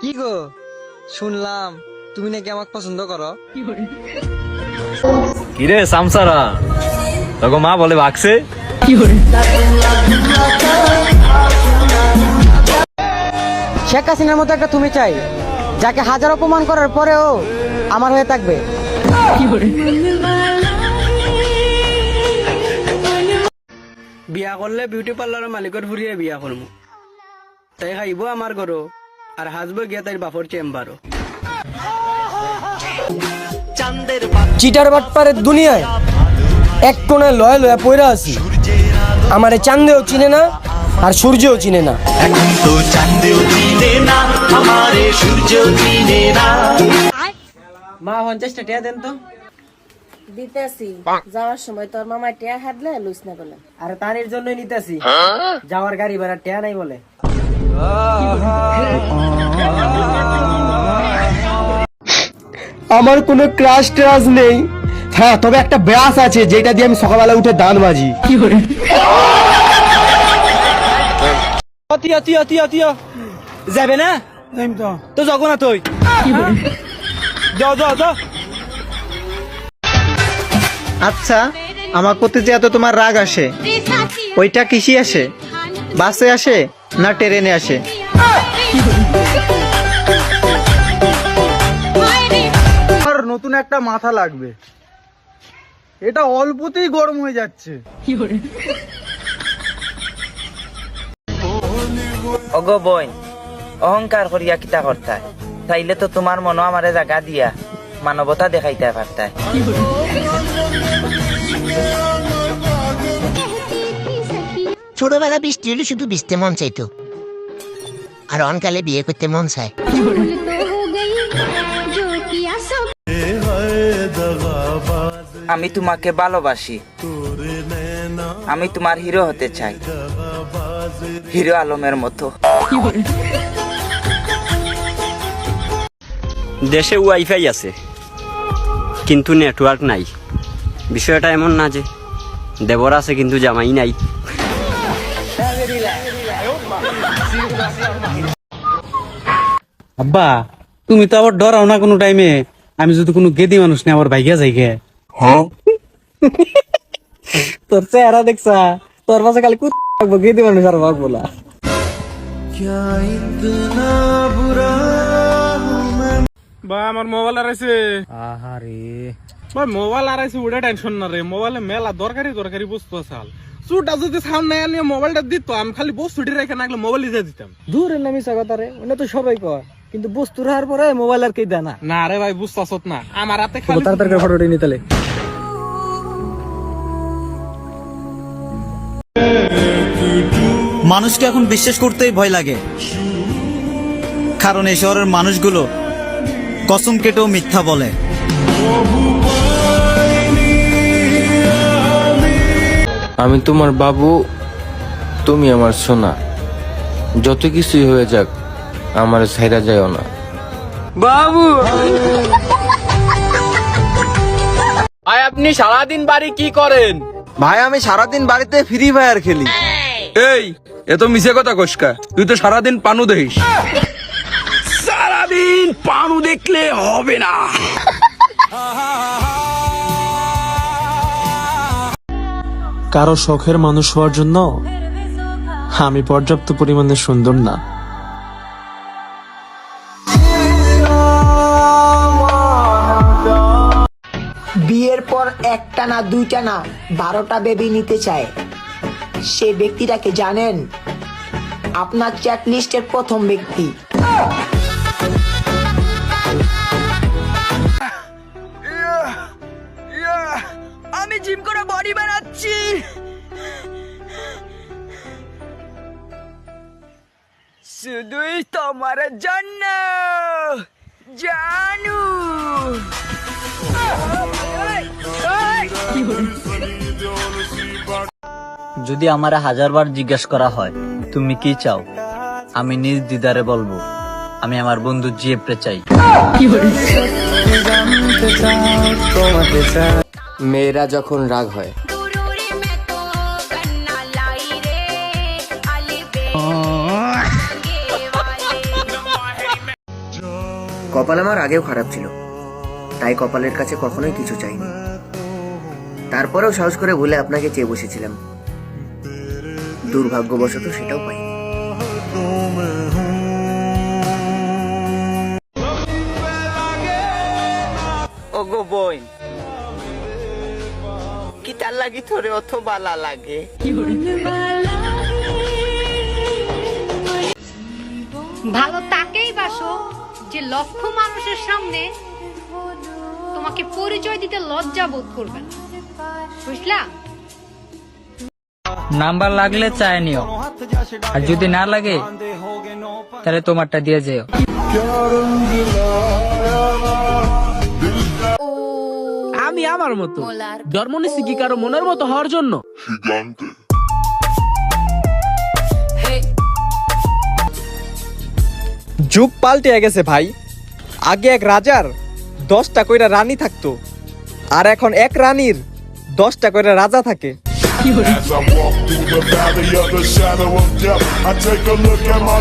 কি গো, শুনলাম তুমি নাকি আমাকে পছন্দ করো। কিরে সামসারা, তোকে মা বলে ভাগছে। শেখ হাসিনার মতো একটা তুমি চাই, যাকে হাজার অপমান করার পরেও আমার হয়ে থাকবে। বিয়া করলে বিউটি পার্লারের মালিকের ফুরিয়ে বিয়া করবো, তাই খাইব আমার ঘরও আর হাসবো গিয়া তাই বাপর চেম্বারও। চিটার বাটপারের দুনিয়ায় এক কোণে লয়ে লয়ে পইরা আছি। আমারে চাঁদেও চিনে না আর সূর্যও চিনে না। এখন তো চাঁদেও চিনে না, আমারে সূর্যও চিনে না। মা 50টা টিয়া দেন তো। দিতেছি, যাওয়ার সময় তোর মামা টিয়া হাতলে লুস না বলে। আরে তানির জন্যই নিতেছি, যাওয়ার গাড়ি ভাড়া টিয়া নাই বলে। আমার কোনো ক্রাশ ট্রাশ নেই, হ্যাঁ তবে একটা ব্রাশ আছে যেটা দিয়ে আমি সকালবেলা উঠে দান বাজি। যাবে না তো যাবো না তুই। যাও যাও যাও। আচ্ছা, আমার প্রতি যে এত তোমার রাগ আসে, ওইটা কিসি আসে? বাসে আসে না ট্রেনে আসে? আর নতুন একটা মাথা লাগবে, এটা অল্পতেই গরম হয়ে যাচ্ছে। অগো বই, অহংকার করিয়া কিতা করতায়? চাইলে তো তোমার মনো আমারে জায়গা দিয়া মানবতা দেখাইতে পারতায়। ছোটবেলা বৃষ্টি হলে শুধু ভিজতে মন চাইতো, আর অনকালে বিয়ে করতে মন চায়। আমি তোমাকে ভালোবাসি, আমি তোমার হিরো হতে চাই, হিরো আলমের মতো। দেশে ওয়াইফাই আছে কিন্তু নেটওয়ার্ক নাই। বিষয়টা এমন না যে দেবর আছে কিন্তু জামাই নাই। আব্বা, তুমি তো আবার ডরাও না কোনো টাইমে? আমি যদি কোনো গেদি মানুষ নেই আবার ভাইগা যাই গে। তোর চেহারা দেখছা, তোর পাশে খালি থাকবো গেদি মানুষ আর ভাগ বলা। ভাই আমার মোবাইল হারাইছে। আহারে ভাই মোবাইল হারাইছে, ওটা টেনশন না রে। মোবাইলে মেলা দরকারি দরকারি বস্তু আছে। চুটা যদি সাউন্ড নাই আনিয়ে মোবাইলটা দিত, আমি খালি বস্তুটি রেখে না গেলে মোবাইল দিয়ে দিতাম। দূরের নামি সাগতারে ওটা তো সবাই কয়, কিন্তু বস্তু রাখার পরে মোবাইল আর কে দেয় না। না রে ভাই, বুঝতাছত না, আমার হাতে খালি তাড়াতাড়ি করে ফটোটি নিতে লে। মানুষকে এখন বিশ্বাস করতেই ভয় লাগে, কারণ এই শহরের মানুষগুলো কসম কেটেও মিথ্যা বলে। আমি তোমার বাবু, তুমি আমার সোনা। যত কিছুই হয়ে যাক, আমার ছাইরা যায়ও না। বাবু ভাই, আপনি সারাদিন বাড়ি কি করেন? ভাই আমি সারাদিন বাড়িতে ফ্রি ফায়ার খেলি। এই, এত মিছে কথা কসকা, তুই তো সারাদিন পানু দেখিস। সারাদিন পানু দেখলে হবে না। কারো শখের মানুষ হওয়ার জন্য আমি পর্যাপ্ত পরিমাণে সুন্দর না। বিয়ের পর একটা না দুইটা না 12টা বেবি নিতে চায়, সে ব্যক্তিটাকে জানেন? আপনার চ্যাট লিস্টের প্রথম ব্যক্তি। আমি জিম করে বডি বানাচ্ছি। শুধুই তোমার জন্য জানু। যদি আমারে 1000বার জিজ্ঞেস করা হয় তুমি কি চাও, আমি নিজ দিদারে বলবো আমি আমার বন্ধু জিএফ চাই। মেয়েরা যখন রাগ হয় কপাল আমার আগেও খারাপ ছিল, তাই কপালের কাছে কখনোই কিছু চাইনি। তারপরেও সাহস করে ভুলে আপনাকে চেয়ে বসেছিলাম, দুর্ভাগ্যবশত সেটাও পাইনি। ওগো বই কি তার লাগি তোরে অত বালা লাগে? ভালো তাকেই বাসো যে লক্ষ মানুষের সামনে তোমাকে পরিচয় দিতে লজ্জা বোধ করবে না, বুঝলা? নাম্বার লাগলে চায় নিও, আর যদি না লাগে তাহলে তোমারটা দিয়ে যেও। আমি আমার মতো জন্ম নিচ্ছি কি কারো মনের মতো হওয়ার জন্য? যুগ পাল্টে গেছে ভাই। আগে এক রাজার 10টা কইরা রানী থাকতো, আর এখন এক রানীর 10টা কইরা রাজা থাকে। As I walk through the valley of the shadow of death, I take a look at my